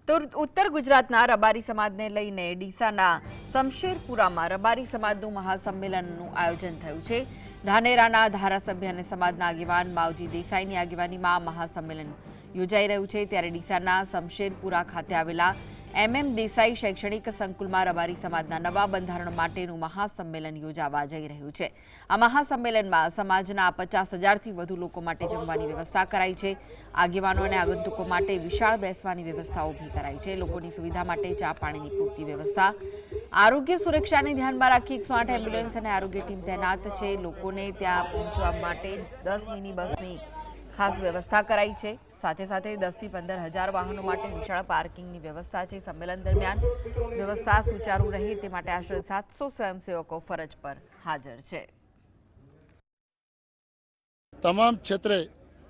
તો ઉત્તર ગુજરાતના રબારી સમાજને લઈને ડીસાના શમશેરપુરામાં રબારી સમાજનું મહાસંમેલનનું આયોજન થયું છે। ધાનેરાના ધારાસભ્ય અને સમાજના આગેવાન માવજી દેસાઈની આગેવાનીમાં મહાસંમેલન યોજાઈ રહ્યું છે। ત્યારે ડીસાના શમશેરપુરા ખાતે આવેલા MM દેસાઈ શૈક્ષણિક સંકુલમાં રબારી સમાજના નવા બંધારણ માટેનું મહાસંમેલન યોજાવા જઈ રહ્યું છે। આ મહાસંમેલનમાં સમાજના 50,000થી વધુ લોકો માટે જમવાની વ્યવસ્થા કરાઈ છે। આગેવાનો અને આગંતુકો માટે વિશાળ બેસવાની વ્યવસ્થા ઊભી કરાઈ છે। લોકોની સુવિધા માટે ચા પાણીની પૂરતી વ્યવસ્થા, આરોગ્ય સુરક્ષાને ધ્યાનમાં રાખી 108 એમ્બ્યુલન્સ અને આરોગ્ય ટીમ તૈનાત છે। લોકોને ત્યાં પહોંચવા માટે 10 મિની બસની ખાસ વ્યવસ્થા કરાઈ છે। સાથે સાથે 10થી 15,000 વાહનો માટે વિશાળ પાર્કિંગની વ્યવસ્થા છે। સંમેલન દરમિયાન વ્યવસ્થા સુચારુ રહે તે માટે આશરે 700 સ્વયંસેવકો ફરજ પર હાજર છે। તમામ ક્ષેત્રે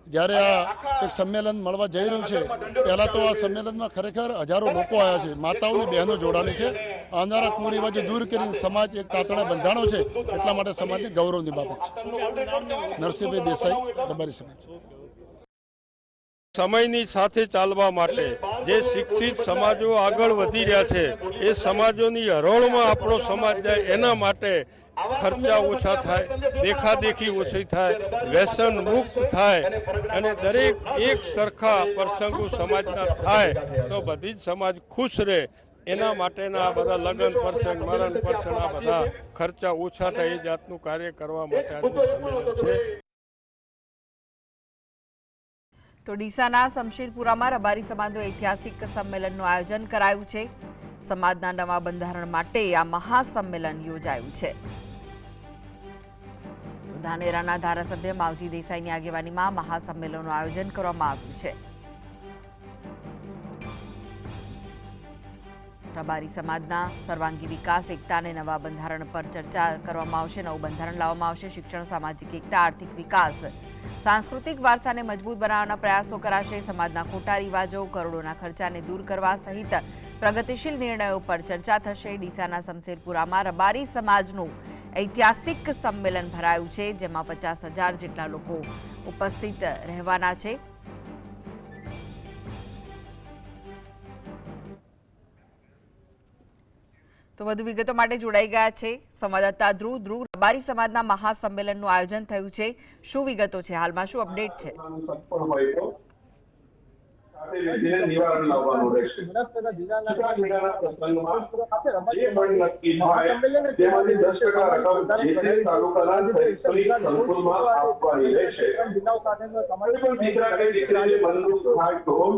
જ્યારે આ એક સંમેલન મળવા જઈ રહ્યું છે, પહેલાં તો આ સંમેલનમાં ખરેખર હજારો લોકો આવ્યા છે। માતાઓની બહેનો જોડાણી છે। આવનારા કુરિવાજો દૂર કરીને સમાજ એક તાતણા બંધાણો છે, એટલા માટે સમાજની ગૌરવની બાબત છે। નરસિંહભાઈ દેસાઈ, રબારી સમાજ। સમયની સાથે ચાલવા માટે જે શિક્ષિત સમાજો આગળ વધી રહ્યા છે, એ સમાજોની હરોળમાં આપણો સમાજ જાય એના માટે ખર્ચા ઓછા થાય, દેખાદેખી ઓછી થાય, વ્યસન મુક્ત થાય અને દરેક એક સરખા પ્રસંગો સમાજના થાય તો બધી જ સમાજ ખુશ રહે। એના માટેના બધા લગ્ન પ્રસંગ, મરણ પ્રસંગ, આ બધા ખર્ચા ઓછા થાય એ જાતનું કાર્ય કરવા માટે આજનું સંમેલન છે। તો ડીસાના શમશેરપુરામાં રબારી સમાજનું ઐતિહાસિક સંમેલનનું આયોજન કરાયું છે। સમાજના નવા બંધારણ માટે આ મહાસંમેલન યોજાયું છે। ધાનેરાના ધારાસભ્ય માવજી દેસાઈની આગેવાનીમાં મહાસંમેલનનું આયોજન કરવામાં આવ્યું છે। રબારી સમાજના સર્વાંગી વિકાસ, એકતા અને નવા બંધારણ પર ચર્ચા કરવામાં આવશે। નવું બંધારણ લાવવામાં આવશે। શિક્ષણ, સામાજિક એકતા, આર્થિક વિકાસ, સાંસ્કૃતિક વારસાને મજબૂત બનાવવાના પ્રયાસો કરાશે। સમાજના ખોટા રિવાજો, કરોડોના ખર્ચાને દૂર કરવા સહિત પ્રગતિશીલ નિર્ણયો પર ચર્ચા થશે। ડીસાના શમશેરપુરામાં રબારી સમાજનું ઐતિહાસિક સંમેલન ભરાયું છે, જેમાં 50,000 જેટલા લોકો ઉપસ્થિત રહેવાના છે। તો વધુ વિગતો માટે જોડાઈ ગયા છે સંવાદદાતા ધ્રુવ। રબારી સમાજના મહાસંમેલનનું આયોજન થયું છે, શું વિગતો છે? હાલમાં શું અપડેટ છે? નિવારણ લાવવાનું રહેશે। છૂટાછેડાના પ્રસંગમાં જે ફંડ નક્કી થાય તેમાંથી 10% રકમ જે તે તાલુકાના શૈક્ષણિક સંકુલમાં આપવાની રહેશે। કોઈ પણ દીકરા કે દીકરીને મનરૂપ થાય તો 2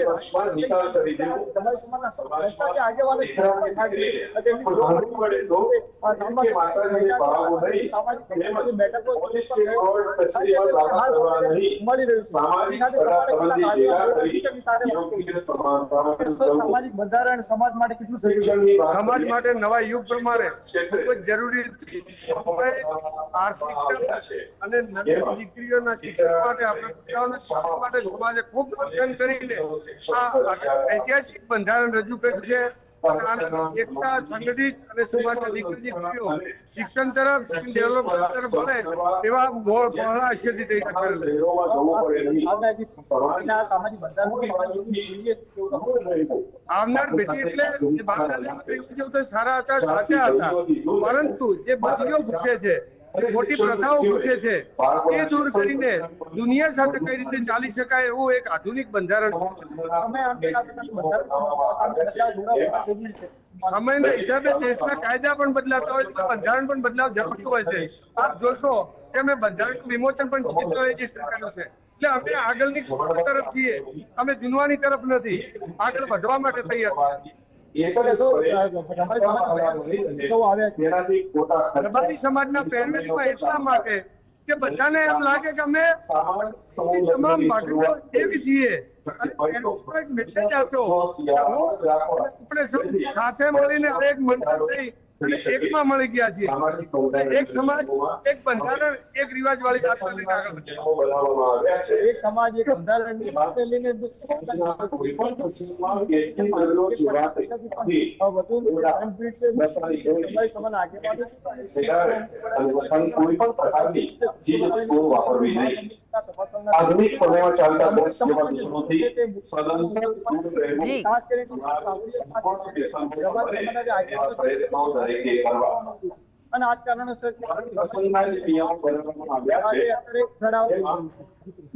વર્ષમાં નિકાલ કરી દેવો। સમાજમાં દીકરા કે દીકરીને કોઈ ભણવું પડે તો કે માતાજીને ભણાવવું નહીં, તેમજ પોલીસ કે કોર્ટ કચેરીમાં દાખલ કરવા નહીં, સામાજિક સગા સંબંધી સામાજિક બંધારણ સમાજ માટે કેટલું સમાજ માટે નવા યુગ પ્રમાણે ખૂબ જ જરૂરી આર્થિક અને દીકરીઓના શિક્ષણ માટે આપણે પુત્રોના શિક્ષણ માટે સમાજે ખૂબ અધ્યયન કરીને આ ઐતિહાસિક બંધારણ રજૂ કર્યું છે। એકતા, સંગઠિત અને સમાજના દીકરીઓ શિક્ષણ તરફ, ડેવલપમેન્ટ તરફ મળે એવા પહોળા આશયથી તૈયાર આવનાર પેઢી એટલે સારા હતા, સાચા હતા, પરંતુ જે બદલીઓ પૂછે છે, મોટી પ્રથાઓ પૂછે છે, એ દૂર કરીને દુનિયા સાથે કઈ રીતે ચાલી શકાય એવું એક આધુનિક બંધારણ સમયના હિસાબે દેશના કાયદા પણ બદલાતા હોય તો બંધારણ પણ બદલાવ જરૂરી હોય છે। આપ જોશો કે અમે બંધારણનું વિમોચન પણ રજીસ્ટર કર્યું છે। એટલે અમે આગળની તરફ છીએ, અમે જૂનવાની તરફ નથી, આગળ વધવા માટે તૈયાર। રબારી સમાજના પહેરવેશમાં એટલા માટે કે બધાને એમ લાગે કે અમે તમામ ભાગીદારો એક છીએ। મેસેજ આપ્યો આપણે સાથે મળીને એક મંત્ર થઈ અને એકમાં મળી ગયા છીએ। એક સમાજ, એક બંધારણ, એક રિવાજ વાળી વાત લઈને આગળ વધે। એક સમાજ, એક બંધારણની વાત લઈને કોઈ પણ પ્રકારની ચીજ વસ્તુઓ વાપરવી નહીં। આધુનિક સમયમાં ચાલતા બોક્સ જેવા દૂષણોથી સદંતર દૂર રહેવું જી. પ્રયત્નો દરેકે કરવા અને આ કારણોસર પ્રસંગના જે નિયમો બનાવવામાં આવ્યા છે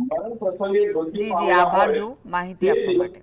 મરણ પ્રસંગે જી જી આભાર ધ્રુવ માહિતી આપવા માટે.